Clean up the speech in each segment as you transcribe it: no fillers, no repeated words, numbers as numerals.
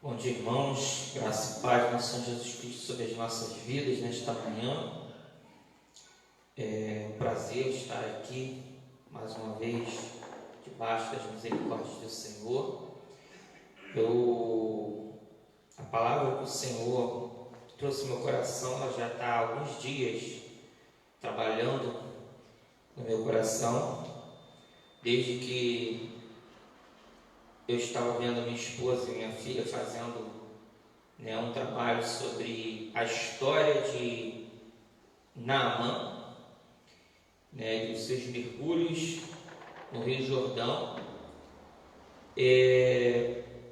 Bom dia, irmãos, graça e paz do nosso Senhor Jesus Cristo sobre as nossas vidas nesta manhã. É um prazer estar aqui mais uma vez, debaixo das misericórdias do Senhor. A palavra que o Senhor trouxe no meu coração, ela já está há alguns dias trabalhando no meu coração, desde que eu estava vendo minha esposa e minha filha fazendo um trabalho sobre a história de Naamã, e os seus mergulhos no Rio Jordão.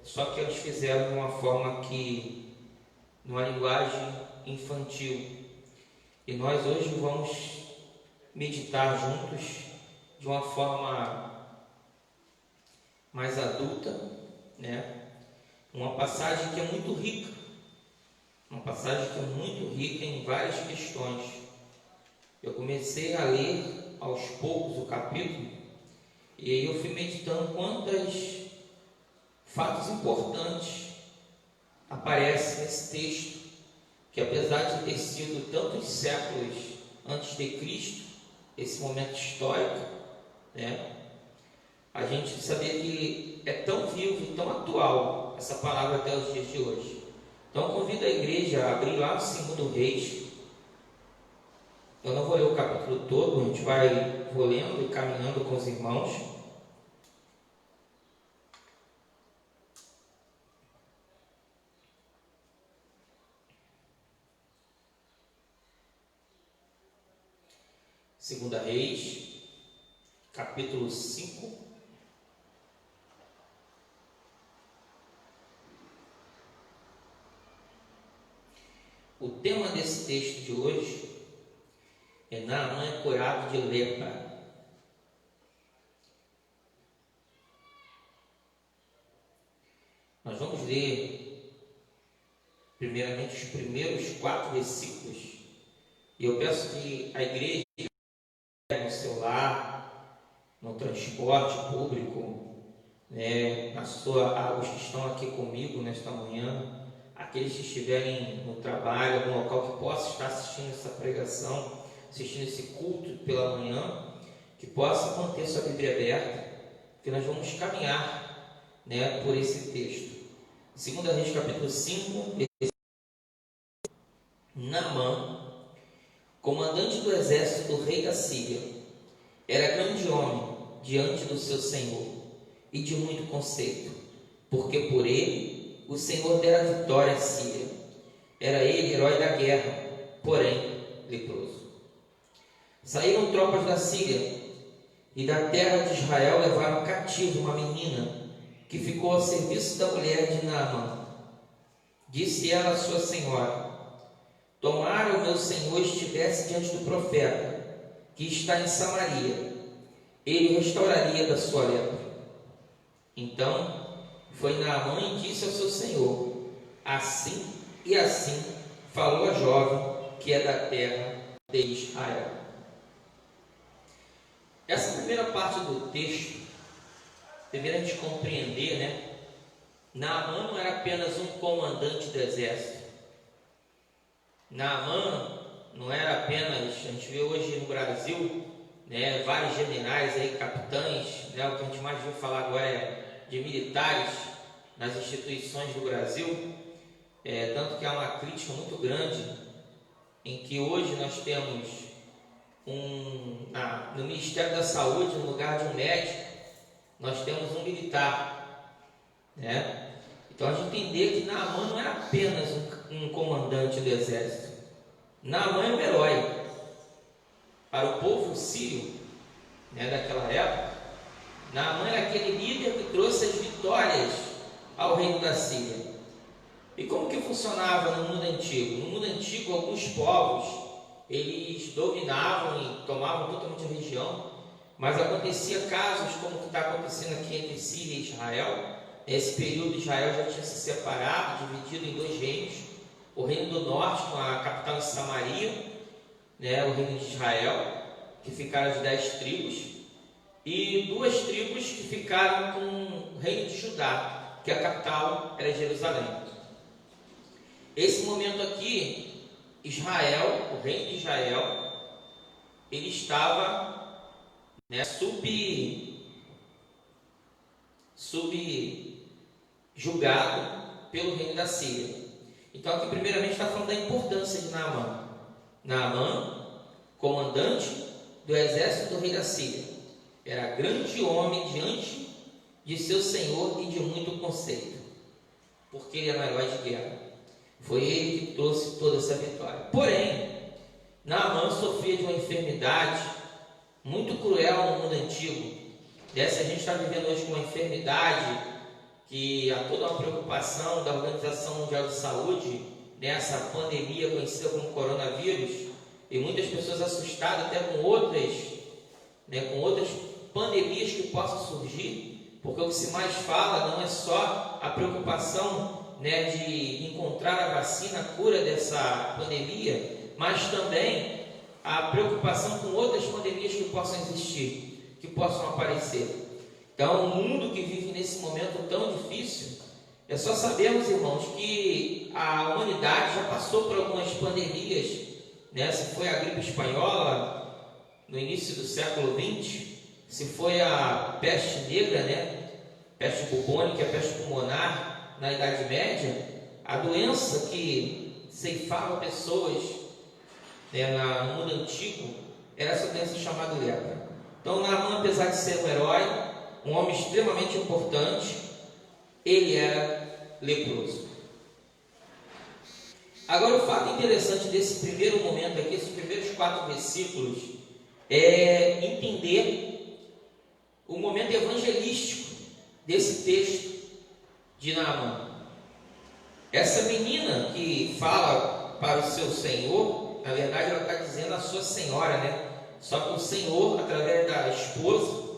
Só que eles fizeram de uma forma numa linguagem infantil. E nós hoje vamos meditar juntos de uma forma mais adulta, uma passagem que é muito rica, em várias questões. Eu comecei a ler aos poucos o capítulo, e aí eu fui meditando quantos fatos importantes aparecem nesse texto, que apesar de ter sido tantos séculos antes de Cristo, esse momento histórico, a gente sabia que é tão vivo e tão atual essa palavra até os dias de hoje. Então convido a igreja a abrir lá no 2 Reis. Eu não vou ler o capítulo todo, a gente vou lendo e caminhando com os irmãos. Segunda Reis, capítulo 5. O tema desse texto de hoje é Naamã é curado de lepra. Nós vamos ler primeiramente os primeiros 4 versículos, e eu peço que a igreja, no seu lar, no transporte público, os que estão aqui comigo nesta manhã, aqueles que estiverem no trabalho, algum local que possa estar assistindo essa pregação, assistindo esse culto pela manhã, que possa manter sua Bíblia aberta, que nós vamos caminhar por esse texto. 2 Reis capítulo 5, Naamã, comandante do exército do rei da Síria, era grande homem diante do seu senhor e de muito conceito, porque por ele o Senhor dera vitória à Síria. Era ele herói da guerra, porém leproso. Saíram tropas da Síria e da terra de Israel levaram cativo uma menina que ficou ao serviço da mulher de Naamã. Disse ela à sua senhora: tomara o meu senhor estivesse diante do profeta que está em Samaria, ele o restauraria da sua lepra. Então foi Naamã e disse ao seu senhor: assim e assim falou a jovem que é da terra de Israel. Essa primeira parte do texto, primeiro a gente compreender, Naamã não era apenas um comandante do exército. Naamã não era apenas, a gente vê hoje no Brasil, vários generais aí, capitães, o que a gente mais viu falar agora é de militares nas instituições do Brasil, tanto que há uma crítica muito grande em que hoje nós temos no Ministério da Saúde, no lugar de um médico, nós temos um militar, Então a gente entender que Naamã não era apenas um comandante do exército. Naamã é um herói para o povo sírio, daquela época. Naamã era aquele líder que trouxe as vitórias ao reino da Síria. E como que funcionava no mundo antigo? No mundo antigo, alguns povos, eles dominavam e tomavam totalmente a região, mas acontecia casos como o que está acontecendo aqui entre Síria e Israel. Nesse período, Israel já tinha se separado, dividido em 2 reinos. O reino do norte, com a capital em Samaria, o reino de Israel, que ficaram de 10 tribos, e 2 tribos que ficaram com o reino de Judá, que a capital era Jerusalém. Esse momento aqui, Israel, o reino de Israel, ele estava, né, subjugado pelo reino da Síria. Então aqui primeiramente está falando da importância de Naamã. Naamã, comandante do exército do rei da Síria, era grande homem diante de seu senhor e de muito conceito, porque ele era um herói de guerra. Foi ele que trouxe toda essa vitória. Porém, Naamã sofria de uma enfermidade muito cruel no mundo antigo. Dessa a gente está vivendo hoje com uma enfermidade que há toda uma preocupação da Organização Mundial de Saúde, nessa pandemia conhecida como coronavírus, e muitas pessoas assustadas até com outras pandemias que possam surgir, porque o que se mais fala não é só a preocupação, né, de encontrar a vacina, a cura dessa pandemia, mas também a preocupação com outras pandemias que possam existir, que possam aparecer. Então, o mundo que vive nesse momento tão difícil, é só sabermos, irmãos, que a humanidade já passou por algumas pandemias, né? Se foi a gripe espanhola no início do século XX, se foi a peste negra, né? Peste bubônica, a peste pulmonar na Idade Média, a doença que ceifava pessoas, né, no mundo antigo, era essa doença chamada lepra. Então, Naamã, apesar de ser um herói, um homem extremamente importante, ele era leproso. Agora, o fato interessante desse primeiro momento aqui, esses primeiros 4 versículos, é entender o momento evangelístico desse texto de Naamã. Essa menina que fala para o seu senhor, na verdade ela está dizendo a sua senhora, né? Só que o senhor, através da esposa,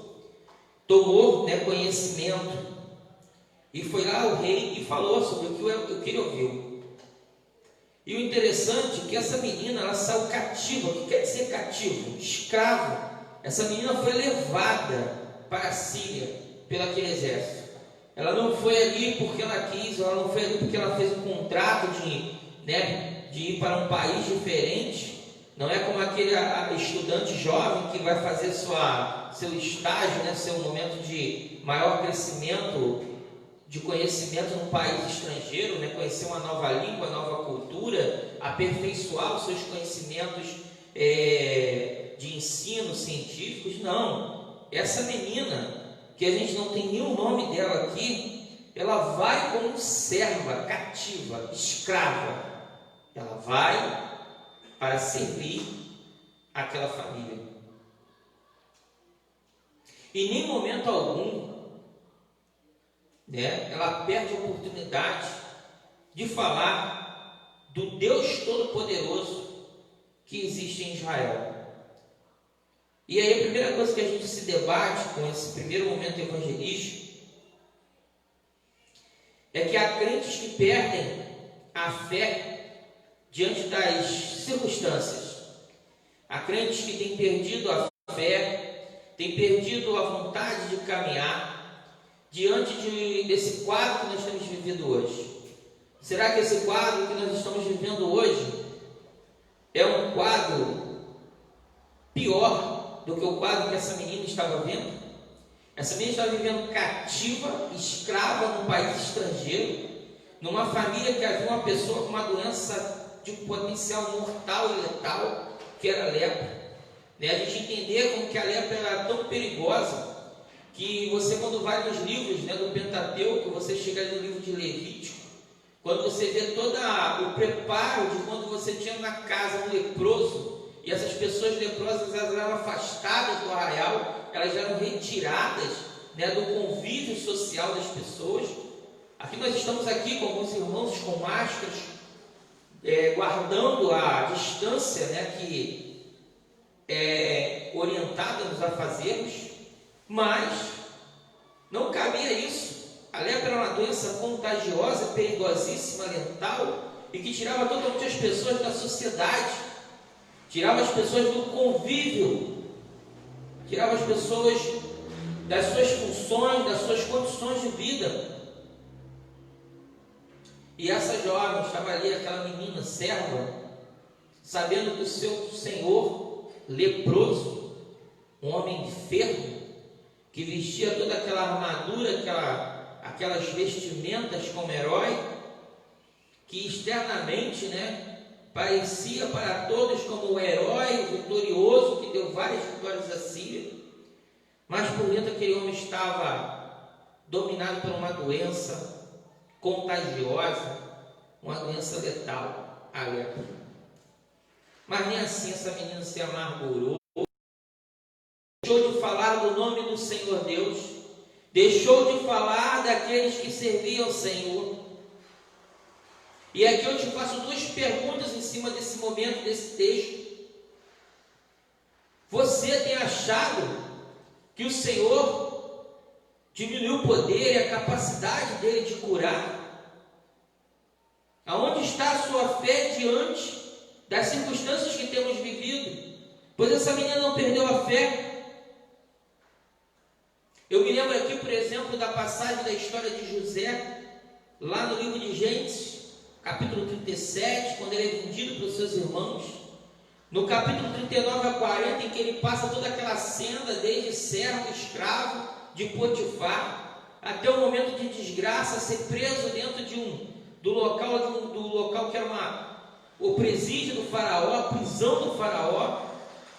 tomou, né, conhecimento e foi lá ao rei e falou sobre o que ele ouviu. E o interessante é que essa menina, ela saiu cativa. O que quer dizer cativo? Escravo. Essa menina foi levada para a Síria pelo aquele exército. Ela não foi ali porque ela quis, ela não foi ali porque ela fez um contrato de ir para um país diferente. Não é como aquele estudante jovem que vai fazer seu estágio, né, seu momento de maior crescimento de conhecimento num país estrangeiro, né, conhecer uma nova língua, nova cultura, aperfeiçoar os seus conhecimentos de ensino científicos. Não, essa menina, que a gente não tem nenhum nome dela aqui, ela vai como serva, cativa, escrava. Ela vai para servir aquela família. E em nenhum momento algum, né, ela perde a oportunidade de falar do Deus Todo-Poderoso que existe em Israel. E aí a primeira coisa que a gente se debate com esse primeiro momento evangelístico é que há crentes que perdem a fé diante das circunstâncias. Há crentes que têm perdido a fé, têm perdido a vontade de caminhar diante desse quadro que nós temos vivido hoje. Será que esse quadro que nós estamos vivendo hoje é um quadro pior do que o quadro que essa menina estava vendo? Essa menina estava vivendo cativa, escrava num país estrangeiro, numa família que havia uma pessoa com uma doença de potencial mortal e letal, que era a lepra. A gente entender como que a lepra era tão perigosa, que você, quando vai nos livros, né, do Pentateuco, você chega ali no livro de Levítico, quando você vê todo o preparo de quando você tinha na casa um leproso, e essas pessoas leprosas, elas eram afastadas do arraial, elas eram retiradas, né, do convívio social das pessoas. Aqui nós estamos aqui com alguns irmãos com máscaras, guardando a distância, né, que é orientada-nos a fazermos, mas não cabia isso. A lepra era uma doença contagiosa, perigosíssima, letal, e que tirava totalmente as pessoas da sociedade, tirava as pessoas do convívio, tirava as pessoas das suas funções, das suas condições de vida. E essa jovem estava ali, aquela menina serva, sabendo que o seu senhor leproso, um homem enfermo, que vestia toda aquela armadura, aquelas vestimentas como herói, que externamente, parecia para todos como o herói vitorioso que deu várias vitórias à Síria, mas por dentro aquele homem estava dominado por uma doença contagiosa, uma doença letal, a lepra. Mas nem assim essa menina se amargurou, deixou de falar do nome do Senhor Deus, deixou de falar daqueles que serviam ao Senhor. E aqui eu te faço duas perguntas em cima desse momento, desse texto. Você tem achado que o Senhor diminuiu o poder e a capacidade dele de curar? Aonde está a sua fé diante das circunstâncias que temos vivido? Pois essa menina não perdeu a fé. Eu me lembro aqui, por exemplo, da passagem da história de José, lá no livro de Gênesis, capítulo 37, quando ele é vendido pelos seus irmãos. No capítulo 39 a 40, em que ele passa toda aquela senda, desde servo, escravo de Potifar, até o momento de desgraça, ser preso dentro do local que era o presídio do faraó, a prisão do faraó,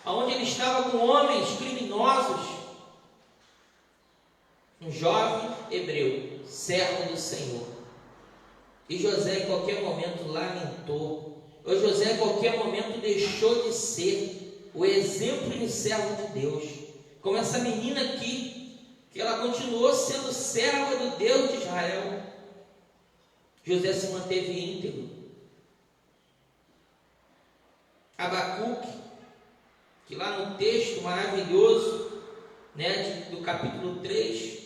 onde ele estava com homens criminosos. Um jovem hebreu, servo do Senhor. E José em qualquer momento lamentou. Ou José em qualquer momento deixou de ser o exemplo de servo de Deus. Como essa menina aqui, que ela continuou sendo serva do Deus de Israel. José se manteve íntegro. Abacuque, que lá no texto maravilhoso, do capítulo 3,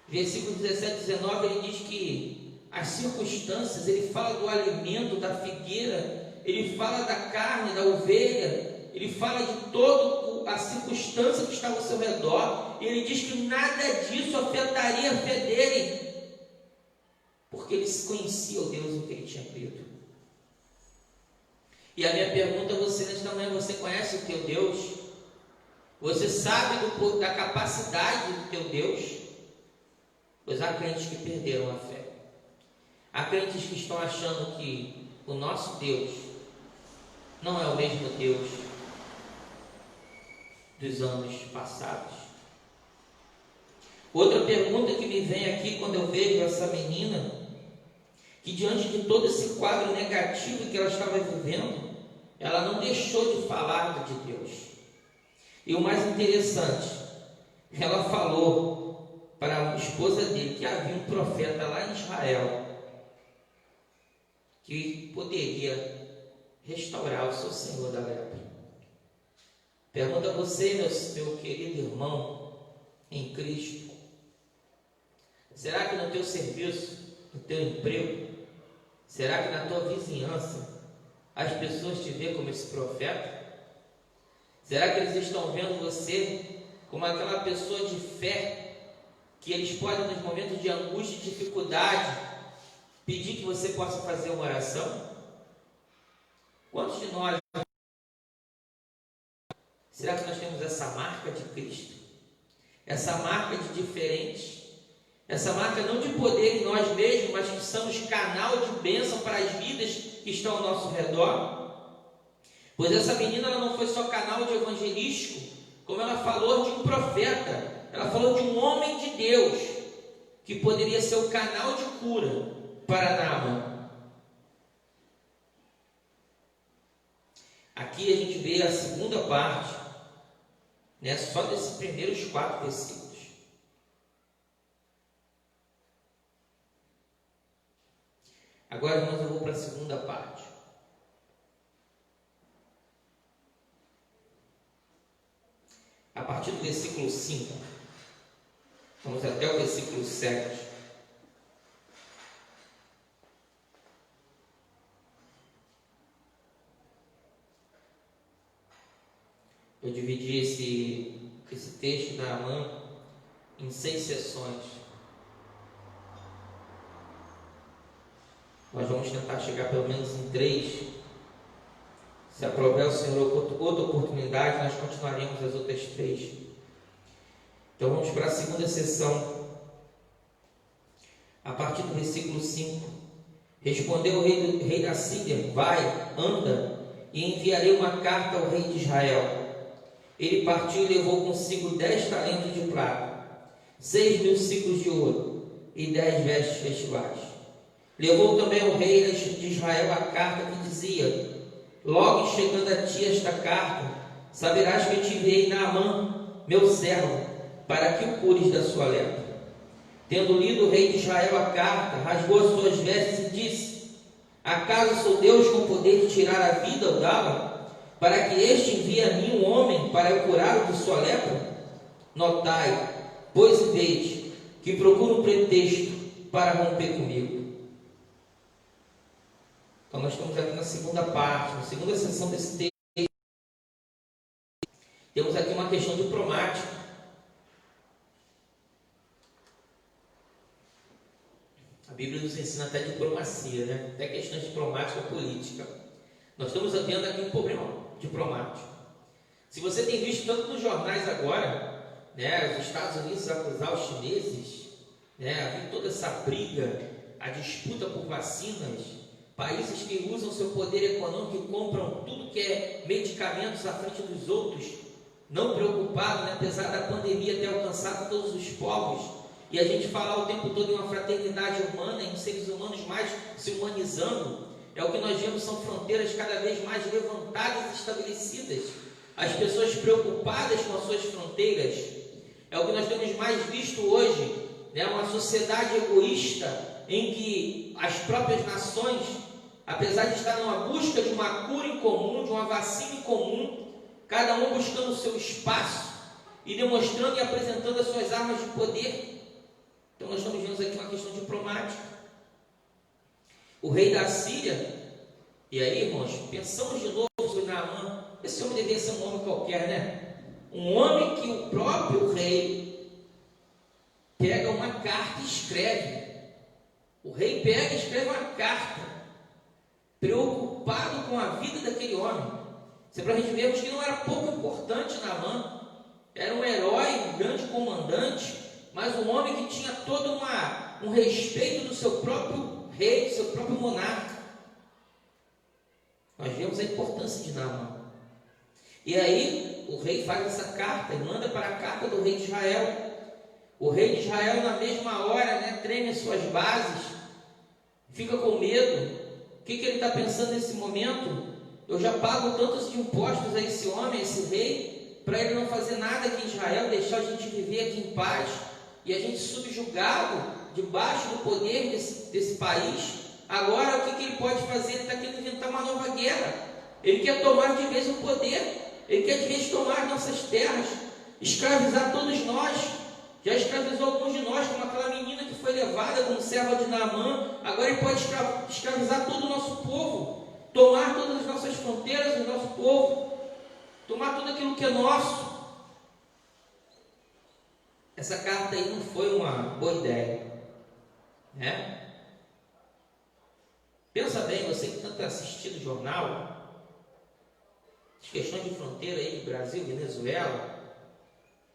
versículo 17 e 19, ele diz que as circunstâncias, ele fala do alimento, da figueira, ele fala da carne, da ovelha, ele fala de toda a circunstância que estava ao seu redor, e ele diz que nada disso afetaria a fé dele, porque ele conhecia o Deus em que ele tinha crido. E a minha pergunta a você nesta manhã: você conhece o teu Deus? Você sabe da capacidade do teu Deus? Pois há crentes que perderam a fé. Há crentes que estão achando que o nosso Deus não é o mesmo Deus dos anos passados. Outra pergunta que me vem aqui quando eu vejo essa menina, que diante de todo esse quadro negativo que ela estava vivendo, ela não deixou de falar de Deus. E o mais interessante, ela falou para a esposa dele que havia um profeta lá em Israel que poderia restaurar o seu senhor da lepra. Pergunta a você, meu querido irmão em Cristo: será que no teu serviço, no teu emprego, será que na tua vizinhança as pessoas te veem como esse profeta? Será que eles estão vendo você como aquela pessoa de fé que eles podem, nos momentos de angústia e dificuldade, pedir que você possa fazer uma oração? Quantos de nós, será que nós temos essa marca de Cristo? Essa marca de diferente? Essa marca não de poder em nós mesmos, mas que somos canal de bênção para as vidas que estão ao nosso redor? Pois essa menina, ela não foi só canal de evangelístico, como ela falou de um profeta, ela falou de um homem de Deus, que poderia ser o canal de cura para Naaman. Aqui a gente vê a segunda parte, só desses primeiros 4 versículos. Agora, irmãos, eu vou para a segunda parte. A partir do versículo 5, vamos até o versículo 7. Eu dividi esse texto da Naamã em 6 sessões. Nós vamos tentar chegar pelo menos em 3. Se aprover o Senhor outra oportunidade, nós continuaremos as outras 3. Então vamos para a segunda sessão. A partir do versículo 5. Respondeu o rei da Síria: vai, anda, e enviarei uma carta ao rei de Israel. Ele partiu e levou consigo 10 talentos de prata, 6.000 ciclos de ouro e 10 vestes festivais. Levou também ao rei de Israel a carta que dizia: logo chegando a ti esta carta, saberás que eu te enviei Naamã, meu servo, para que o cures da sua lepra. Tendo lido o rei de Israel a carta, rasgou as suas vestes e disse: acaso sou Deus com poder de tirar a vida ou dá-la? Para que este envie a mim um homem para eu curá-lo de sua lepra? Notai, pois e vede, que procura um pretexto para romper comigo. Então nós estamos aqui na segunda parte, na segunda sessão desse texto. Temos aqui uma questão diplomática. A Bíblia nos ensina até diplomacia, né? Até questões diplomáticas políticas. Nós estamos vendo aqui um problema diplomático. Se você tem visto tanto nos jornais agora, né, os Estados Unidos acusar os chineses, né, havia toda essa briga, a disputa por vacinas, países que usam seu poder econômico e compram tudo que é medicamentos à frente dos outros, não preocupado, né, apesar da pandemia ter alcançado todos os povos, e a gente falar o tempo todo em uma fraternidade humana, em seres humanos mais se humanizando. É o que nós vemos, são fronteiras cada vez mais levantadas e estabelecidas. As pessoas preocupadas com as suas fronteiras. É o que nós temos mais visto hoje, né? Uma sociedade egoísta em que as próprias nações, apesar de estar numa busca de uma cura em comum, de uma vacina em comum, cada um buscando o seu espaço e demonstrando e apresentando as suas armas de poder. Então nós estamos vendo aqui uma questão diplomática. O rei da Síria, e aí, irmãos, pensamos de novo sobre Naamã. Esse homem devia ser um homem qualquer, né? Um homem que o próprio rei pega uma carta e escreve. O rei pega e escreve uma carta, preocupado com a vida daquele homem. Isso é para a gente vermos que não era pouco importante Naamã. Era um herói, um grande comandante, mas um homem que tinha todo um respeito do seu próprio rei, seu próprio monarca. Nós vemos a importância de Naamã. E aí o rei faz essa carta e manda para a carta do rei de Israel. O rei de Israel, na mesma hora, né, treme as suas bases, fica com medo. O que ele está pensando nesse momento? Eu já pago tantos de impostos a esse homem, a esse rei, para ele não fazer nada aqui em Israel, deixar a gente viver aqui em paz e a gente subjugado debaixo do poder desse país. Agora o que ele pode fazer? Ele está querendo inventar uma nova guerra. Ele quer tomar de vez o poder, ele quer de vez tomar nossas terras, escravizar todos nós. Já escravizou alguns de nós, como aquela menina que foi levada como serva de Naamã. Agora ele pode escravizar todo o nosso povo, tomar todas as nossas fronteiras do nosso povo, tomar tudo aquilo que é nosso. Essa carta aí não foi uma boa ideia, né? Pensa bem, você que tanto tem assistido o jornal, as questões de fronteira aí de Brasil, Venezuela,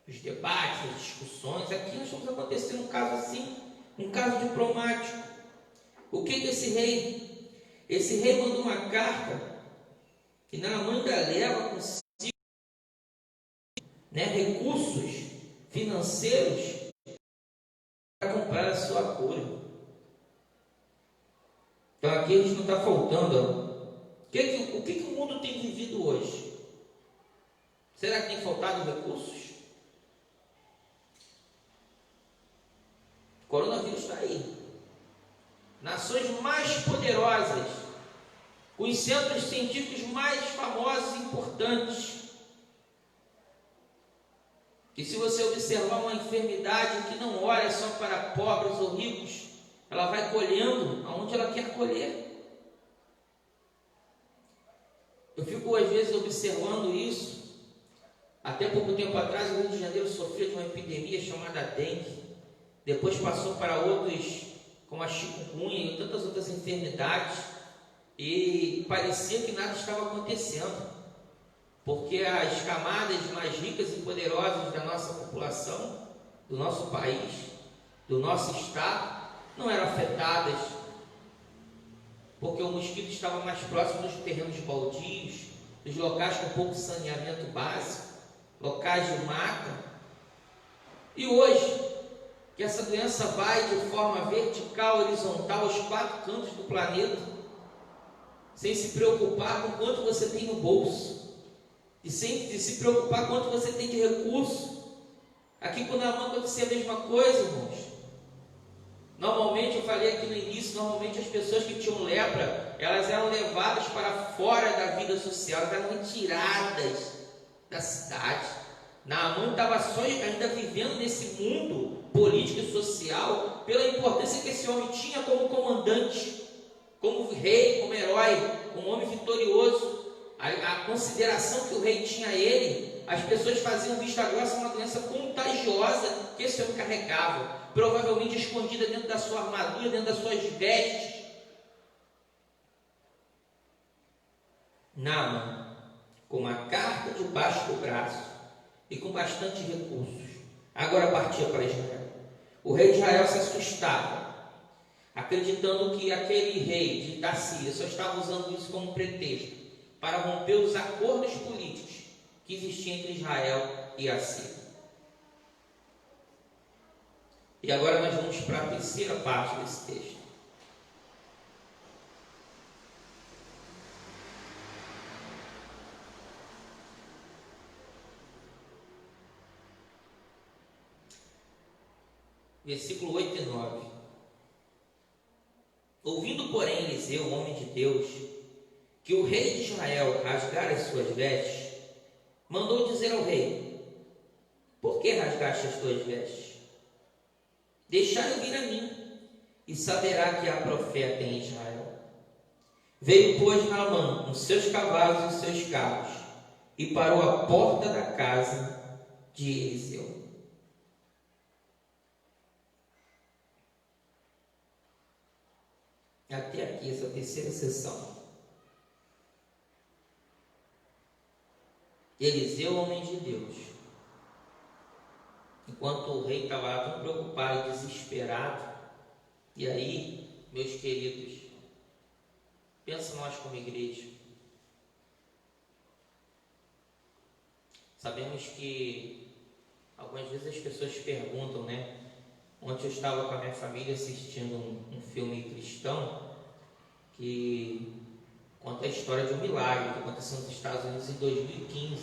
os debates, as discussões. Aqui nós estamos acontecendo um caso assim, um caso diplomático. O que esse rei? Esse rei mandou uma carta que Naamã ainda leva consigo, né, recursos financeiros para comprar a sua cura. Então aqui a gente não está faltando. O que o mundo tem vivido hoje? Será que tem faltado recursos? O coronavírus está aí. Nações mais poderosas, os centros científicos mais famosos e importantes. E se você observar uma enfermidade que não olha só para pobres ou ricos, ela vai colhendo aonde ela quer colher. Eu fico às vezes observando isso. Até pouco tempo atrás, o Rio de Janeiro sofreu de uma epidemia chamada dengue. Depois passou para outros como a chikungunya e tantas outras enfermidades, e parecia que nada estava acontecendo, porque as camadas mais ricas e poderosas da nossa população, do nosso país, do nosso estado, não eram afetadas, porque o mosquito estava mais próximo dos terrenos baldios, dos locais com pouco saneamento básico, locais de mata. E hoje, que essa doença vai de forma vertical, horizontal, aos 4 cantos do planeta, sem se preocupar com quanto você tem no bolso, e sem se preocupar quanto você tem de recurso. Aqui com Naamã acontecia a mesma coisa, irmãos. Normalmente, eu falei aqui no início, normalmente as pessoas que tinham lepra, elas eram levadas para fora da vida social, elas eram retiradas da cidade. Naamã estava só ainda vivendo nesse mundo político e social, pela importância que esse homem tinha como comandante, como rei, como herói, um homem vitorioso. A consideração que o rei tinha a ele, as pessoas faziam vista grossa uma doença contagiosa que esse homem carregava, provavelmente escondida dentro da sua armadura, dentro das suas vestes. Naamã, com uma carta debaixo do braço e com bastante recursos, agora partia para Israel. O rei de Israel se assustava, acreditando que aquele rei da Síria só estava usando isso como pretexto para romper os acordos políticos que existiam entre Israel e a Síria. E agora nós vamos para a terceira parte desse texto. Versículo 8 e 9. Ouvindo, porém, Eliseu, homem de Deus, que o rei de Israel rasgara as suas vestes, mandou dizer ao rei: por que rasgaste as tuas vestes? Deixai-o vir a mim, e saberá que há profeta em Israel. Veio, pois, Naamã com seus cavalos e seus carros, e parou à porta da casa de Eliseu. Até aqui, essa terceira sessão. Eliseu, homem de Deus, enquanto o rei estava lá tão preocupado e desesperado, e aí, meus queridos, pensa nós como igreja. Sabemos que algumas vezes as pessoas perguntam, né? Ontem eu estava com a minha família assistindo um filme cristão que conta a história de um milagre que aconteceu nos Estados Unidos em 2015,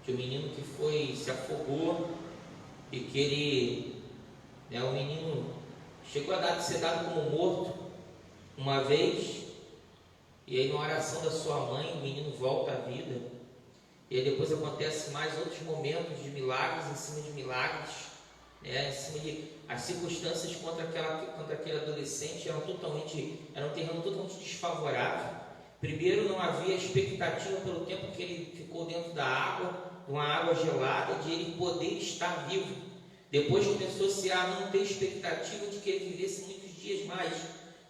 de um menino que se afogou e que ele, o menino chegou a ser dado como morto uma vez, e aí na oração da sua mãe o menino volta à vida, e aí depois acontece mais outros momentos de milagres em cima de milagres, em cima de as circunstâncias contra aquele adolescente era um terreno totalmente desfavorável. Primeiro, não havia expectativa pelo tempo que ele ficou dentro da água, de uma água gelada, de ele poder estar vivo. Depois começou-se a não ter expectativa de que ele vivesse muitos dias mais.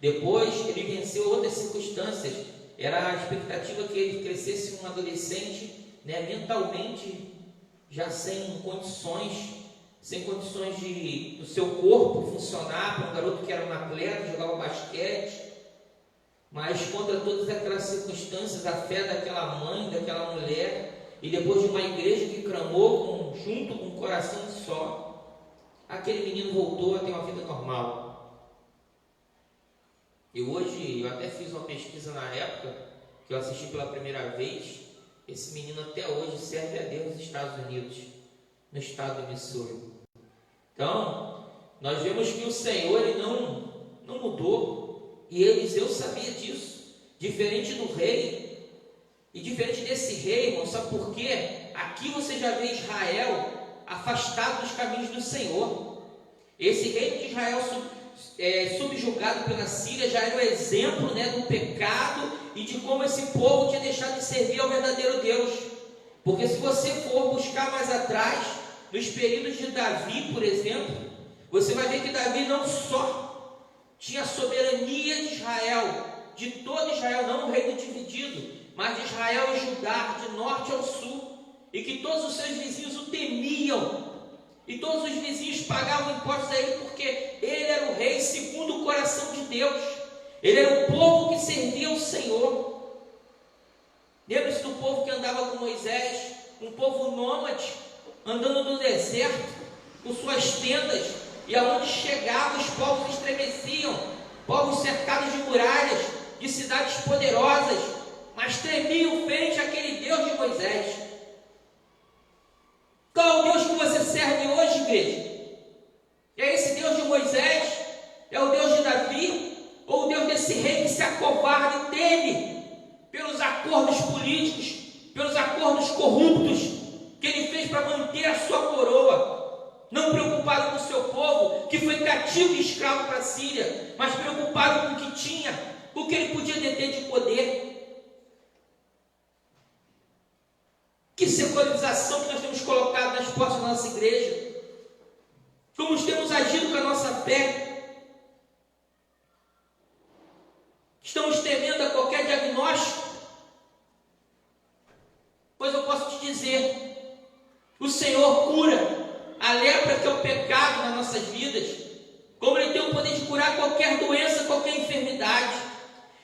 Depois ele venceu outras circunstâncias. Era a expectativa que ele crescesse um adolescente, mentalmente já sem condições do seu corpo funcionar, para um garoto que era um atleta, jogava basquete. Mas contra todas aquelas circunstâncias, a fé daquela mãe, daquela mulher, e depois de uma igreja que clamou junto com um coração só, aquele menino voltou a ter uma vida normal. E hoje, eu até fiz uma pesquisa na época, que eu assisti pela primeira vez, esse menino até hoje serve a Deus nos Estados Unidos, no estado de Missouri. Então, nós vemos que o Senhor ele não mudou, e Eliseu sabia disso, diferente do rei, e diferente desse rei, irmão, sabe por quê? Aqui você já vê Israel afastado dos caminhos do Senhor. Esse reino de Israel subjugado pela Síria já era o exemplo do pecado e de como esse povo tinha deixado de servir ao verdadeiro Deus. Porque se você for buscar mais atrás, nos períodos de Davi, por exemplo, você vai ver que Davi não só tinha a soberania de Israel, de todo Israel, não um reino dividido, mas de Israel e Judá, de norte ao sul, e que todos os seus vizinhos o temiam, e todos os vizinhos pagavam impostos a ele, porque ele era o rei segundo o coração de Deus, ele era o povo que servia ao Senhor. Lembra-se do povo que andava com Moisés, um povo nômade, andando no deserto, com suas tendas, e aonde chegava os povos estremeciam, povos cercados de muralhas, de cidades poderosas, mas tremiam frente àquele Deus de Moisés. Qual é o Deus que você serve hoje, igreja? É esse Deus de Moisés? É o Deus de Davi? Ou o Deus desse rei que se acovarda e teme pelos acordos políticos, pelos acordos corruptos que ele fez para manter a sua coroa, não preocupado com o seu povo, que foi cativo e escravo para a Síria, mas preocupado com o que tinha, com o que ele podia deter de poder. Que secularização que nós temos colocado nas portas da nossa igreja, como temos agido com a nossa fé. Estamos temendo a qualquer diagnóstico, pois eu posso te dizer, o Senhor cura a lepra, que é o pecado nas nossas vidas, como Ele tem o poder de curar qualquer doença, qualquer enfermidade,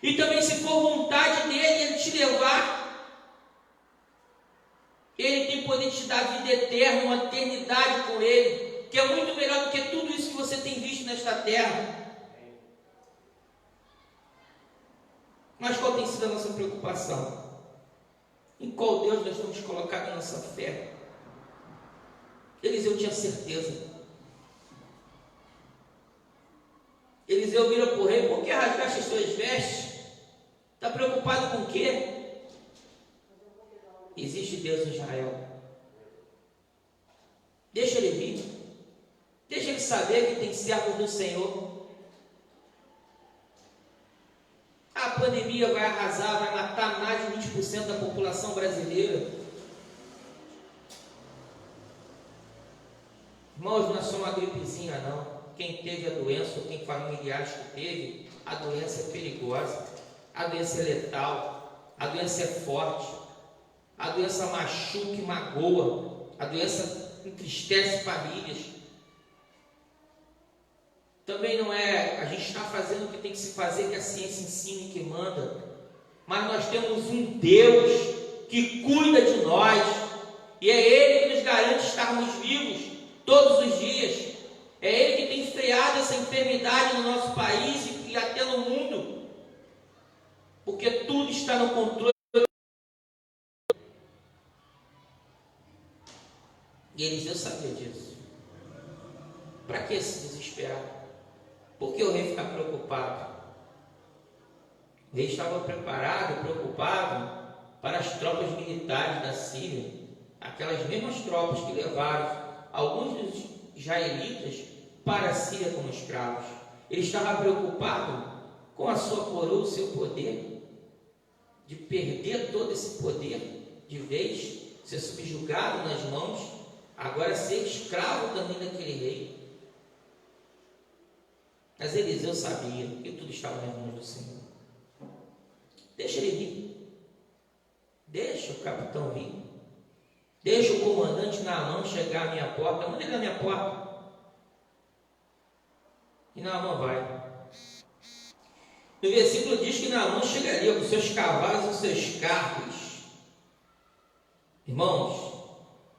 e também, se for vontade dEle, Ele te levar, Ele tem o poder de te dar vida eterna, uma eternidade com Ele, que é muito melhor do que tudo isso que você tem visto nesta terra. Mas qual tem sido a nossa preocupação? Em qual Deus nós temos colocado a nossa fé? Eliseu tinha certeza. Eliseu vira para o rei: por que rasgaste as suas vestes? Está preocupado com o quê? Existe Deus em Israel. Deixa ele vir. Deixa ele saber que tem servos do Senhor. A pandemia vai arrasar, vai matar mais de 20% da população brasileira. Irmãos, não é só uma gripezinha não. Quem teve a doença, ou quem familiares que teve, a doença é perigosa, a doença é letal, a doença é forte, a doença machuca e magoa, a doença entristece famílias. Também não é, a gente está fazendo o que tem que se fazer, que a ciência ensina e que manda, mas nós temos um Deus que cuida de nós, e é Ele que nos garante estarmos vivos todos os dias. É Ele que tem freado essa enfermidade no nosso país e até no mundo, porque tudo está no controle. E Eliseu sabia disso. Para que se desesperar? Por que o rei ficar preocupado? O rei estava preparado, preocupado para as tropas militares da Síria, aquelas mesmas tropas que levaram alguns dos israelitas para a Síria como escravos. Ele estava preocupado com a sua coroa, o seu poder, de perder todo esse poder, de vez ser subjugado nas mãos, agora ser escravo também daquele rei. Mas Eliseu sabia que tudo estava nas mãos do Senhor. Deixa ele vir. Deixa o capitão vir. Deixa o comandante Naamã chegar à minha porta. Manda ele na minha porta. E Naamã vai. No versículo diz que Naamã chegaria com seus cavalos e seus carros. Irmãos,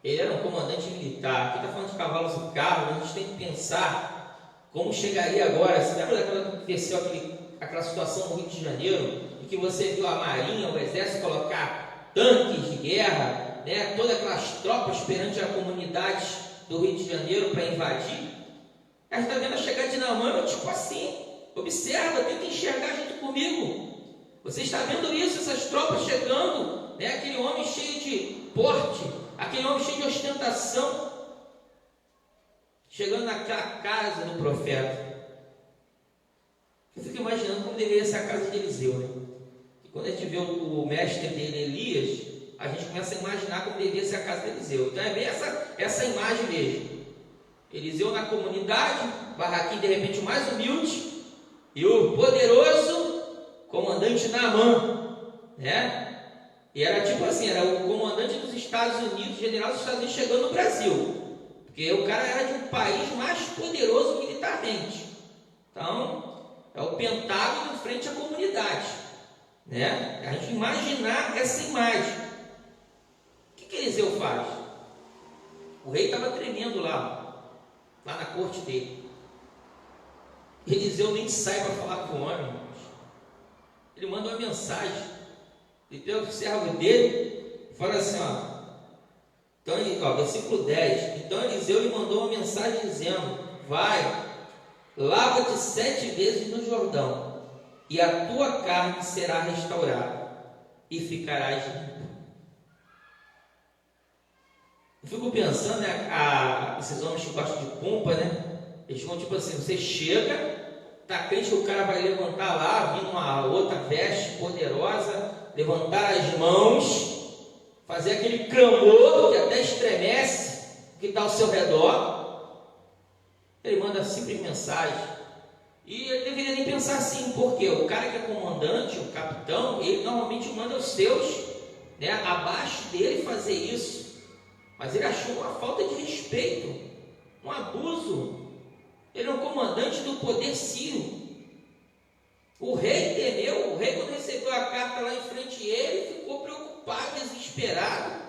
ele era um comandante militar. Aqui está falando de cavalos e carros. A gente tem que pensar como chegaria agora. Você lembra daquela que aconteceu aquela situação no Rio de Janeiro, em que você viu a marinha, o exército colocar tanques de guerra, né, todas aquelas tropas perante a comunidade do Rio de Janeiro para invadir? A gente está vendo a chegada de Naamã, tipo assim, observa, tenta enxergar junto comigo. Você está vendo isso, essas tropas chegando, né, aquele homem cheio de porte, aquele homem cheio de ostentação, chegando naquela casa do profeta. Eu fico imaginando como deveria ser a casa de Eliseu, né? E quando a gente vê o mestre dele, Elias, a gente começa a imaginar como deveria ser a casa de Eliseu. Então é bem essa imagem mesmo. Eliseu na comunidade, barraquinho de repente mais humilde, e o poderoso comandante Naamã, né? E era tipo assim, era o comandante dos Estados Unidos, general dos Estados Unidos chegando no Brasil, porque o cara era de um país mais poderoso militarmente. Então, é o Pentágono em frente à comunidade, né? A gente imaginar essa imagem. O que Eliseu faz? O rei estava tremendo lá na corte dele. Eliseu nem sai para falar com o homem. Ele manda uma mensagem. Ele pega o servo dele e fala assim, então, versículo 10. Então Eliseu lhe mandou uma mensagem dizendo: vai, lava-te 7 vezes no Jordão, e a tua carne será restaurada, e ficarás limpo. Eu fico pensando, né, esses homens que gostam de pompa, né? Eles vão tipo assim, você chega, tá crente que o cara vai levantar lá, vir uma outra veste poderosa, levantar as mãos, fazer aquele clamor que até estremece o que está ao seu redor. Ele manda simples mensagem. E ele deveria nem pensar assim, porque o cara que é comandante, o capitão, ele normalmente manda os seus, né, abaixo dele fazer isso. Mas ele achou uma falta de respeito, um abuso. Ele é um comandante do poder sírio. O rei temeu, o rei, quando recebeu a carta lá em frente a ele, ficou preocupado, desesperado.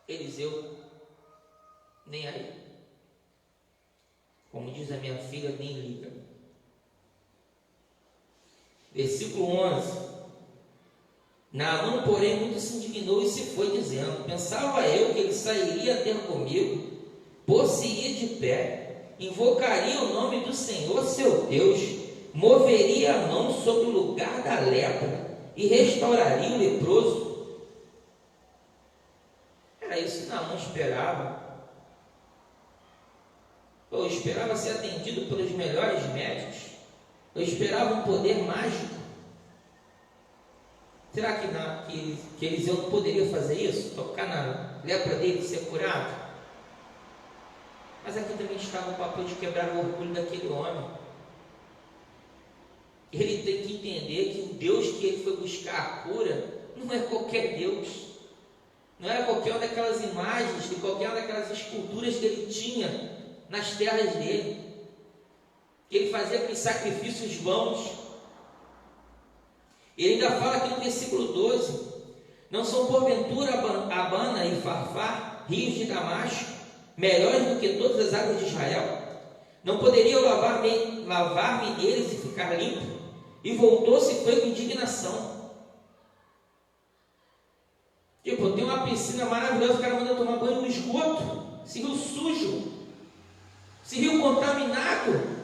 Eliseu, nem aí. Como diz a minha filha, nem liga. Versículo 11. Naamã, porém, muito se indignou e se foi, dizendo: pensava eu que ele sairia ter comigo, pôr-se-ia de pé, invocaria o nome do Senhor seu Deus, moveria a mão sobre o lugar da lepra e restauraria o leproso. Era isso que Naamã esperava. Eu esperava ser atendido pelos melhores médicos. Eu esperava um poder mágico. Será que Eliseu não poderia fazer isso? Tocar na lepra dele e ser curado? Mas aqui também estava o papel de quebrar o orgulho daquele homem. Ele tem que entender que o Deus que ele foi buscar a cura não é qualquer Deus. Não era qualquer uma daquelas imagens, de qualquer uma daquelas esculturas que ele tinha nas terras dele. Ele fazia aqueles sacrifícios vãos. Ele ainda fala aqui no versículo 12: não são porventura Abana e Farfar, rios de Damasco, melhores do que todas as águas de Israel? Não poderia eu lavar-me neles e ficar limpo? E voltou-se e foi com indignação. Tipo, tem uma piscina maravilhosa, o cara manda tomar banho no esgoto, esse rio sujo, esse rio contaminado,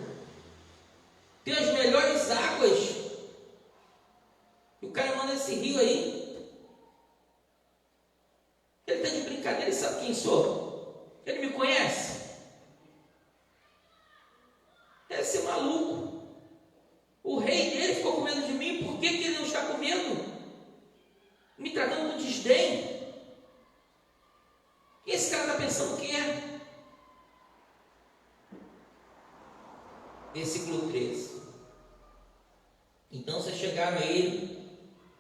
tem as melhores águas. O cara manda esse rio aí. Ele está de brincadeira, ele sabe quem sou. Ele me conhece. Deve ser maluco. O rei dele ficou com medo de mim. Por que ele não está com medo? Me tratando com desdém. E esse cara está pensando quem é? Versículo 13. Então se chegaram a ele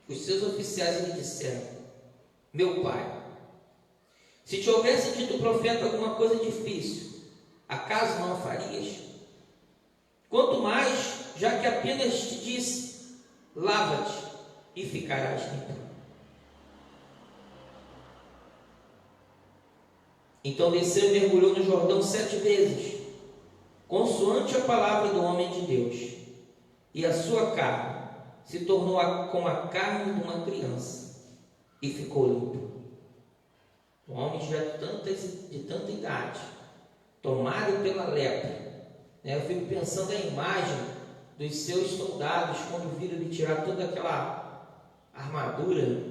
os seus oficiais lhe disseram: meu pai, se te houvesse dito o profeta alguma coisa difícil, acaso não a farias? Quanto mais, já que apenas te disse: lava-te e ficarás limpo. Então desceu e mergulhou no Jordão 7 vezes, consoante a palavra do homem de Deus, e a sua carne se tornou como a carne de uma criança, e ficou limpo. Um homem já de tanta idade, tomado pela lepra, né? Eu fico pensando na imagem dos seus soldados, quando viram ele tirar toda aquela armadura,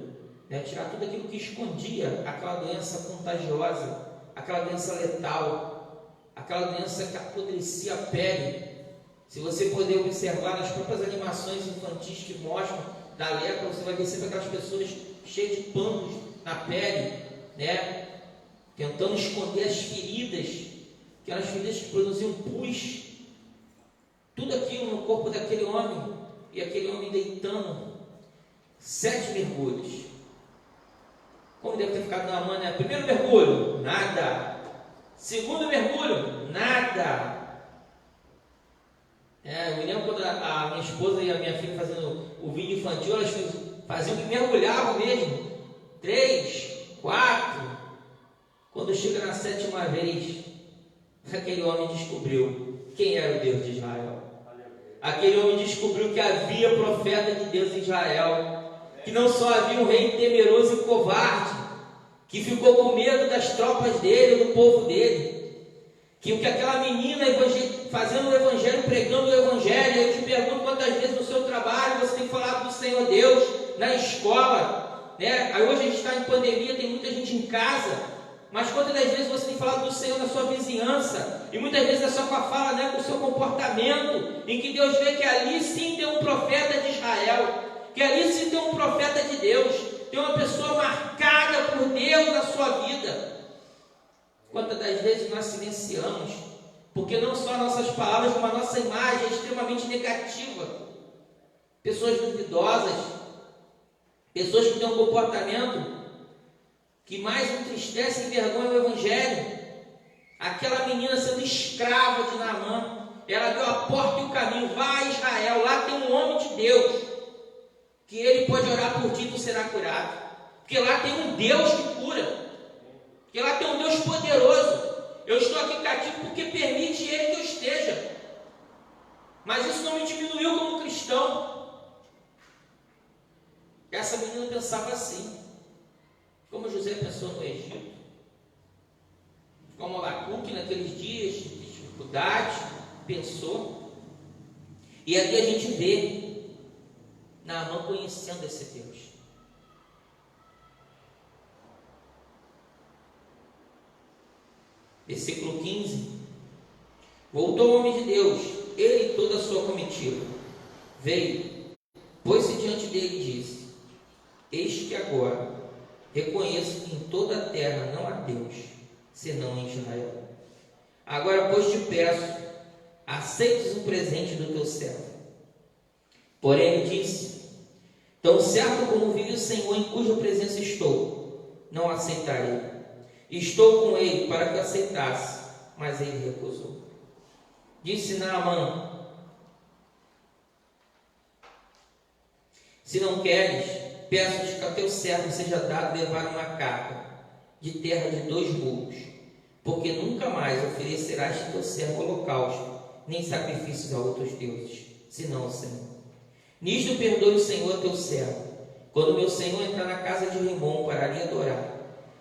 né? Tirar tudo aquilo que escondia aquela doença contagiosa, aquela doença letal, aquela doença que apodrecia a pele. Se você puder observar nas próprias animações infantis que mostram da lepra, você vai ver sempre aquelas pessoas cheias de panos na pele, né? Tentando esconder as feridas, aquelas feridas que produziam pus, tudo aquilo no corpo daquele homem, e aquele homem deitando 7 mergulhos. Como deve ter ficado Naamã, né? Primeiro mergulho, nada. Segundo mergulho, nada. Eu me lembro quando a minha esposa e a minha filha fazendo o vídeo infantil, elas faziam que mergulhavam mesmo. 3, 4. Quando chega na 7ª vez, aquele homem descobriu quem era o Deus de Israel. Aquele homem descobriu que havia profeta de Deus em Israel, que não só havia um rei temeroso e covarde, que ficou com medo das tropas dele, do povo dele, que aquela menina fazendo o evangelho, pregando o evangelho. Eu te pergunto quantas vezes no seu trabalho você tem falado do Senhor Deus, na escola, né? Aí hoje a gente está em pandemia, tem muita gente em casa, mas quantas das vezes você tem falado do Senhor na sua vizinhança, e muitas vezes é só com a fala, né, com o seu comportamento, em que Deus vê que ali sim tem um profeta de Israel, que ali sim tem um profeta de Deus, tem uma pessoa marcada por Deus na sua vida. Quantas das vezes nós silenciamos, porque não só nossas palavras, como a nossa imagem é extremamente negativa. Pessoas duvidosas, pessoas que têm um comportamento que mais entristece e envergonha o evangelho. Aquela menina sendo escrava de Naamã, ela deu a porta e o caminho. Vai a Israel, lá tem um homem de Deus, que ele pode orar por ti e tu será curado, porque lá tem um Deus que cura, porque lá tem um Deus poderoso. Eu estou aqui cativo porque permite Ele que eu esteja, mas isso não me diminuiu como cristão. Essa menina pensava assim, como José pensou no Egito, como Abacuque naqueles dias de dificuldade pensou. E aqui a gente vê Naamã conhecendo esse Deus. Versículo 15. Voltou o homem de Deus, ele e toda a sua comitiva. Veio, pôs-se diante dele e disse: Eis que agora reconheço que em toda a terra não há Deus, senão em Israel. Agora, pois, te peço, aceites o presente do teu servo. Porém, ele disse: Tão certo como vive o Senhor, em cuja presença estou, não aceitarei. Estou com ele para que aceitasse, mas ele recusou. Disse Naamã: Se não queres, peço-te que a teu servo seja dado levar uma carga de terra de 2 mulos, porque nunca mais oferecerás teu servo holocausto, nem sacrifícios a outros deuses, senão ao Senhor. Nisto perdoe o Senhor teu servo, quando meu Senhor entrar na casa de Rimom para lhe adorar,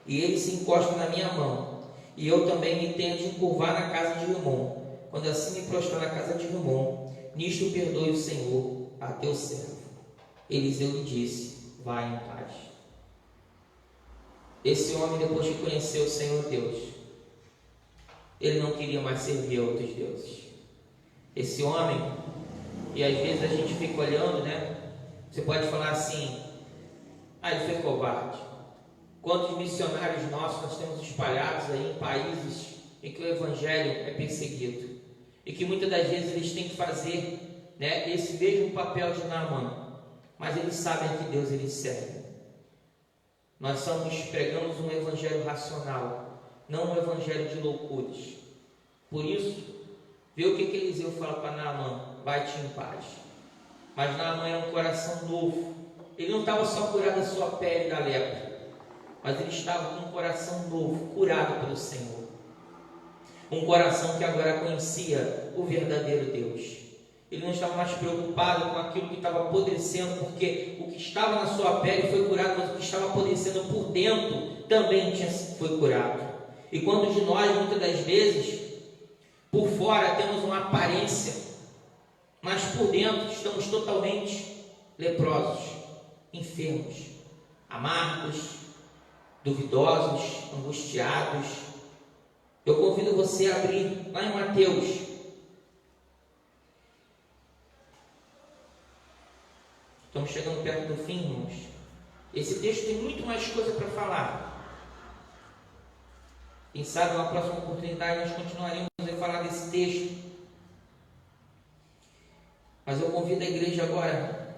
e ele se encosta na minha mão, e eu também me tenho de encurvar na casa de Rimom, quando assim me prostrar na casa de Rimom. Nisto perdoe o Senhor a teu servo. Eliseu lhe disse: vai em paz. Esse homem, depois de conhecer o Senhor Deus, ele não queria mais servir a outros deuses. Esse homem, e às vezes a gente fica olhando, né? Você pode falar assim: ele foi covarde. Quantos missionários nossos nós temos espalhados aí em países em que o evangelho é perseguido, e que muitas das vezes eles têm que fazer, né, esse mesmo papel de Naamã, mas eles sabem que Deus eles serve. Nós pregamos um evangelho racional, não um evangelho de loucuras. Por isso, vê o que Eliseu fala para Naamã: vai-te em paz. Mas Naamã era um coração novo. Ele não estava só curado da sua pele da lepra, mas ele estava com um coração novo, curado pelo Senhor. Um coração que agora conhecia o verdadeiro Deus. Ele não estava mais preocupado com aquilo que estava apodrecendo, porque o que estava na sua pele foi curado, mas o que estava apodrecendo por dentro também foi curado. E quando de nós, muitas das vezes, por fora temos uma aparência, mas por dentro estamos totalmente leprosos, enfermos, amargos, duvidosos, angustiados. Eu convido você a abrir lá em Mateus, estamos chegando perto do fim, irmãos. Esse texto tem muito mais coisa para falar. Quem sabe, na próxima oportunidade, nós continuaremos falar desse texto. Mas eu convido a igreja agora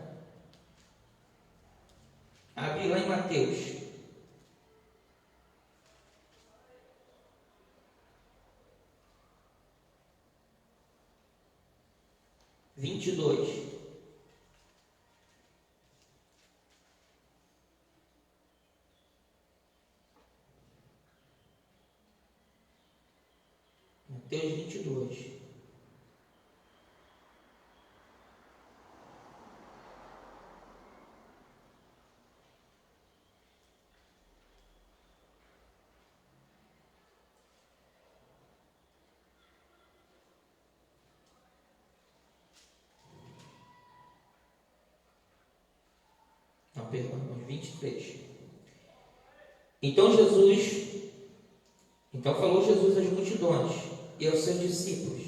a abrir lá em Mateus. Mateus 22. Não, perdão, 23. Então falou Jesus às multidões e aos seus discípulos.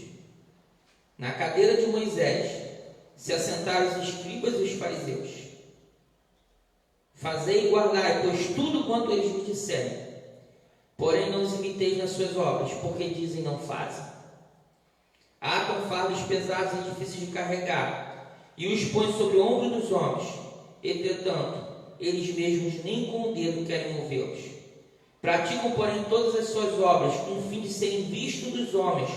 Na cadeira de Moisés se assentaram os escribas e os fariseus. Fazei e guardai, pois tudo quanto eles vos disserem. Porém não os imiteis nas suas obras, porque dizem não fazem. Atam fardos pesados e difíceis de carregar, e os põem sobre o ombro dos homens. Entretanto, eles mesmos nem com o dedo querem movê-los. Praticam, porém, todas as suas obras com o fim de serem vistos dos homens,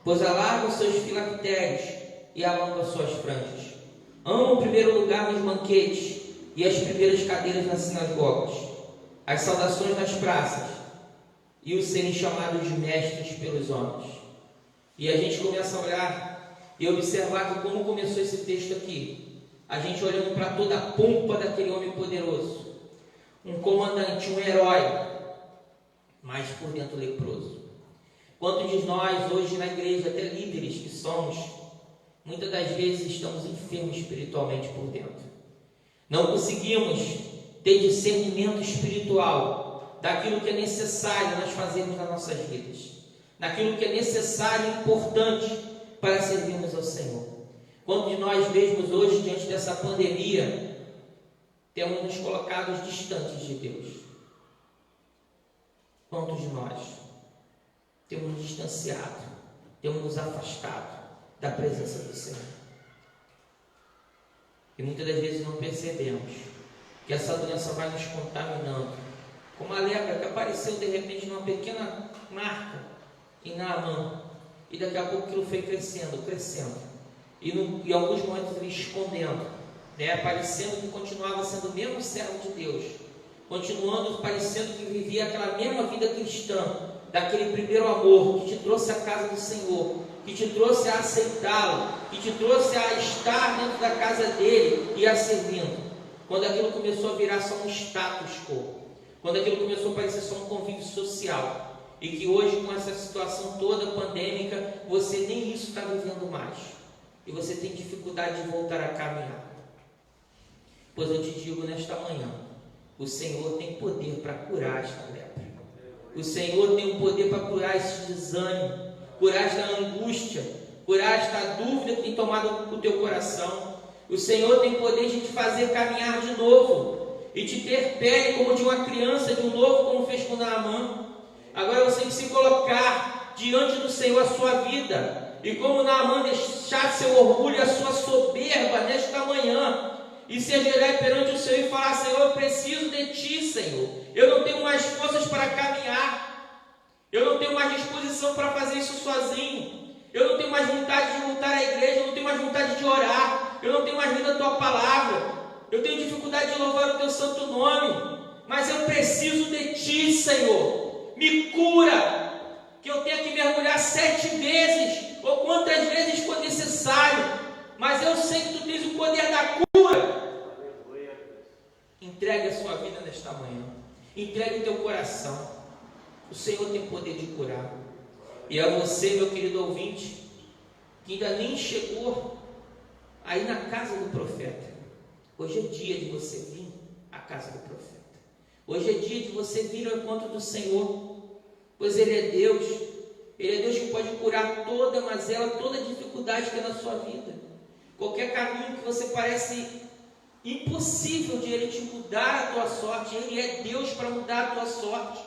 pois alargam seus filactérios e alongam suas franjas. Amam o primeiro lugar nos banquetes e as primeiras cadeiras nas sinagogas, as saudações nas praças e os serem chamados de mestres pelos homens. E a gente começa a olhar e observar que como começou esse texto aqui, a gente olhando para toda a pompa daquele homem poderoso, um comandante, um herói, mas por dentro leproso. Quantos de nós hoje na igreja, até líderes que somos, muitas das vezes estamos enfermos espiritualmente por dentro. Não conseguimos ter discernimento espiritual daquilo que é necessário nós fazermos nas nossas vidas, daquilo que é necessário e importante para servirmos ao Senhor. Quantos de nós mesmos hoje, diante dessa pandemia, temos nos colocado distantes de Deus? Quantos de nós temos nos distanciado, temos nos afastado da presença do Senhor? E muitas das vezes não percebemos que essa doença vai nos contaminando, como a lepra que apareceu de repente numa pequena marca em Naamã, e daqui a pouco aquilo foi crescendo, e em alguns momentos ele escondendo, parecendo que continuava sendo o mesmo servo de Deus, continuando parecendo que vivia aquela mesma vida cristã, daquele primeiro amor que te trouxe à casa do Senhor, que te trouxe a aceitá-lo, que te trouxe a estar dentro da casa dele e a servindo. Quando aquilo começou a virar só um status quo, quando aquilo começou a parecer só um convívio social, e que hoje, com essa situação toda pandêmica, você nem isso está vivendo mais, e você tem dificuldade de voltar a caminhar. Pois eu te digo nesta manhã, o Senhor tem poder para curar esta lepra. O Senhor tem o poder para curar esse desânimo, curar esta angústia, curar esta dúvida que tem tomado o teu coração. O Senhor tem poder de te fazer caminhar de novo e te ter pele como de uma criança, de um novo, como fez com Naamã. Agora você tem que se colocar diante do Senhor a sua vida, e como Naamã deixar seu orgulho e a sua soberba nesta manhã, e se ajoelhar perante o Senhor e falar: Senhor, eu preciso de Ti, Senhor. Eu não tenho mais forças para caminhar. Eu não tenho mais disposição para fazer isso sozinho. Eu não tenho mais vontade de voltar à igreja. Eu não tenho mais vontade de orar. Eu não tenho mais lido a Tua palavra. Eu tenho dificuldade de louvar o Teu santo nome. Mas eu preciso de Ti, Senhor. Me cura. Que eu tenha que mergulhar 7 vezes, ou quantas vezes for necessário. Mas eu sei que Tu tens o poder da cura. Entregue a sua vida nesta manhã. Entregue o teu coração. O Senhor tem poder de curar. E a você, meu querido ouvinte, que ainda nem chegou aí na casa do profeta, hoje é dia de você vir à casa do profeta. Hoje é dia de você vir ao encontro do Senhor, pois Ele é Deus. Ele é Deus que pode curar toda mazela, toda dificuldade que é na sua vida. Qualquer caminho que você parece impossível de Ele te mudar a tua sorte, Ele é Deus para mudar a tua sorte.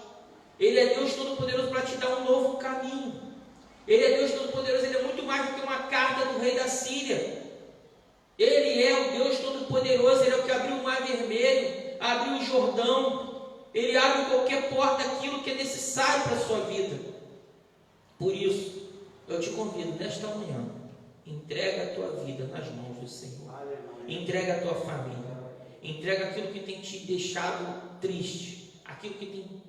Ele é Deus Todo-Poderoso para te dar um novo caminho. Ele é Deus Todo-Poderoso, Ele é muito mais do que uma carta do rei da Síria. Ele é o Deus Todo-Poderoso, Ele é o que abriu o Mar Vermelho, abriu o Jordão, Ele abre qualquer porta, aquilo que é necessário para a sua vida. Por isso, eu te convido nesta manhã, entrega a tua vida nas mãos do Senhor, entrega a tua família, entrega aquilo que tem te deixado triste, aquilo que tem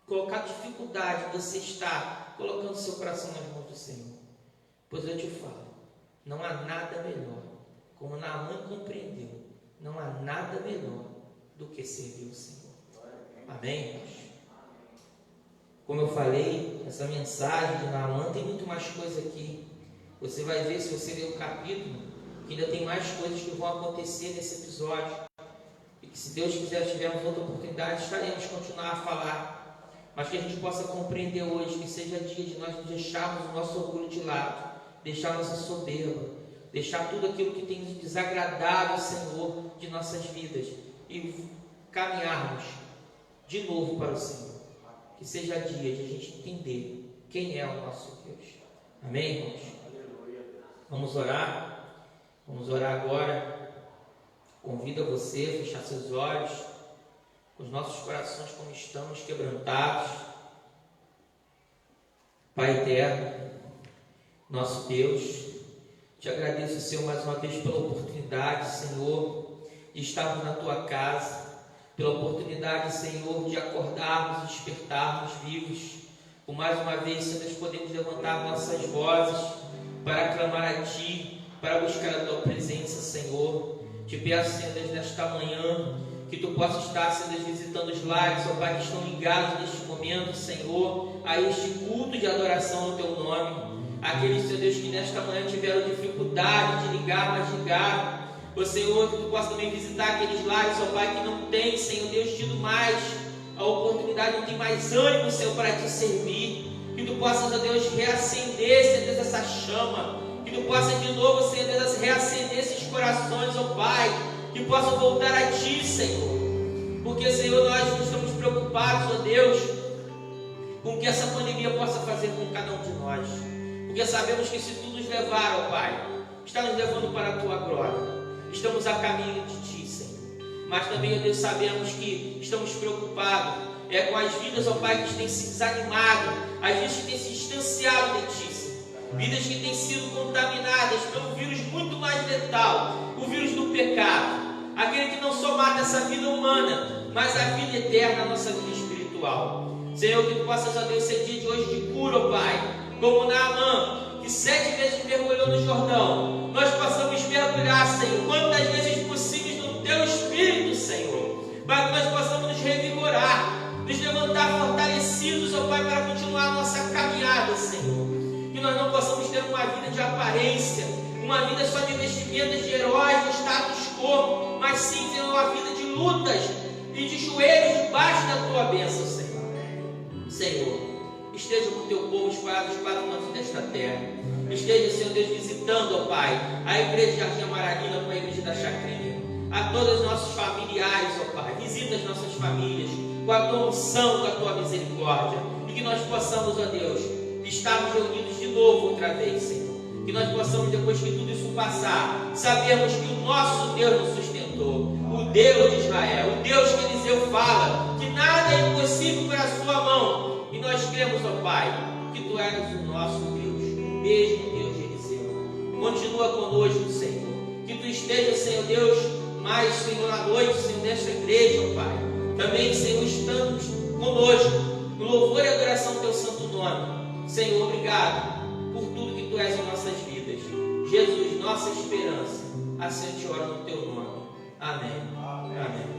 colocado dificuldade, você está colocando seu coração nas mãos do Senhor. Pois eu te falo, não há nada melhor, como Naamã compreendeu, não há nada melhor do que servir o Senhor. Amém, irmãos? Como eu falei, essa mensagem de Naamã tem muito mais coisa aqui. Você vai ver, se você ler o capítulo, que ainda tem mais coisas que vão acontecer nesse episódio. E que, se Deus quiser, tivermos outra oportunidade, estaremos continuar a falar. Mas que a gente possa compreender hoje, que seja dia de nós deixarmos o nosso orgulho de lado, deixar nossa soberba, deixar tudo aquilo que tem desagradado ao Senhor de nossas vidas e caminharmos de novo para o Senhor. Que seja dia de a gente entender quem é o nosso Deus. Amém, irmãos? Vamos orar. Vamos orar agora. Convido a você a fechar seus olhos, com os nossos corações como estamos quebrantados. Pai eterno, nosso Deus, te agradeço, Senhor, mais uma vez pela oportunidade, Senhor, de estarmos na tua casa, pela oportunidade, Senhor, de acordarmos e despertarmos vivos. Por mais uma vez, Senhor, nós podemos levantar nossas vozes para clamar a Ti, para buscar a Tua presença, Senhor. Te peço, Senhor Deus, nesta manhã, que Tu possas estar, Senhor Deus, visitando os lares, ó Pai, que estão ligados neste momento, Senhor, a este culto de adoração no Teu nome. Aqueles, Senhor Deus, que nesta manhã tiveram dificuldade de ligar, mas ligaram. Ó Senhor, que Tu possa também visitar aqueles lares, ó Pai, que não tem, Senhor Deus, tido mais a oportunidade, não tem mais ânimo, Senhor, para Te servir. Que Tu possas, ó Deus, reacender, Senhor Deus, essa chama. Que Tu possas de novo, Senhor Deus, reacender esses corações, ó Pai, que possam voltar a Ti, Senhor. Porque, Senhor, nós não estamos preocupados, ó Deus, com o que essa pandemia possa fazer com cada um de nós. Porque sabemos que se Tu nos levar, ó Pai, está nos levando para a Tua glória. Estamos a caminho de Ti, Senhor. Mas também, ó Deus, sabemos que estamos preocupados com as vidas, ó Pai, que têm se desanimado, as vidas que têm se distanciado de Ti, Senhor. Vidas que têm sido contaminadas pelo vírus muito mais letal, o vírus do pecado. Aquele que não só mata essa vida humana, mas a vida eterna, a nossa vida espiritual. Senhor, que Tu possas, ó Deus, ser dia de hoje de cura, ó Pai, como Naamã, que 7 vezes mergulhou no Jordão. Nós possamos mergulhar, Senhor, quantas vezes possíveis no Teu Espírito, Senhor, para que nós possamos nos revigorar, nos levantar fortalecidos, ó Pai, para continuar a nossa caminhada, Senhor. Que nós não possamos ter uma vida de aparência, uma vida só de vestimentas de heróis, de status quo, mas sim, Senhor, uma vida de lutas e de joelhos debaixo da Tua bênção, Senhor. Senhor, esteja com o Teu povo espalhado para o cantos desta terra. Esteja, Senhor Deus, visitando, ó Pai, a igreja de Jardim Amaralina com a igreja da Chacrinha, a todos os nossos familiares, ó Pai. Visita as nossas famílias com a Tua unção, com a Tua misericórdia, e que nós possamos, ó Deus, estarmos reunidos de novo outra vez, Senhor. Que nós possamos, depois que tudo isso passar, sabermos que o nosso Deus nos sustentou, o Deus de Israel, o Deus que Eliseu fala, que nada é impossível para a Sua mão. E nós cremos, ó Pai, que Tu és o nosso Deus, o mesmo Deus de Eliseu. Continua conosco, Senhor. Que Tu esteja, Senhor Deus, mais, Senhor, à noite, Senhor, nesta igreja, ó Pai. Também, Senhor, estamos conosco, no louvor e adoração do Teu santo nome. Senhor, obrigado por tudo que Tu és em nossas vidas. Jesus, nossa esperança. Assim eu te oro no Teu nome. Amém. Amém.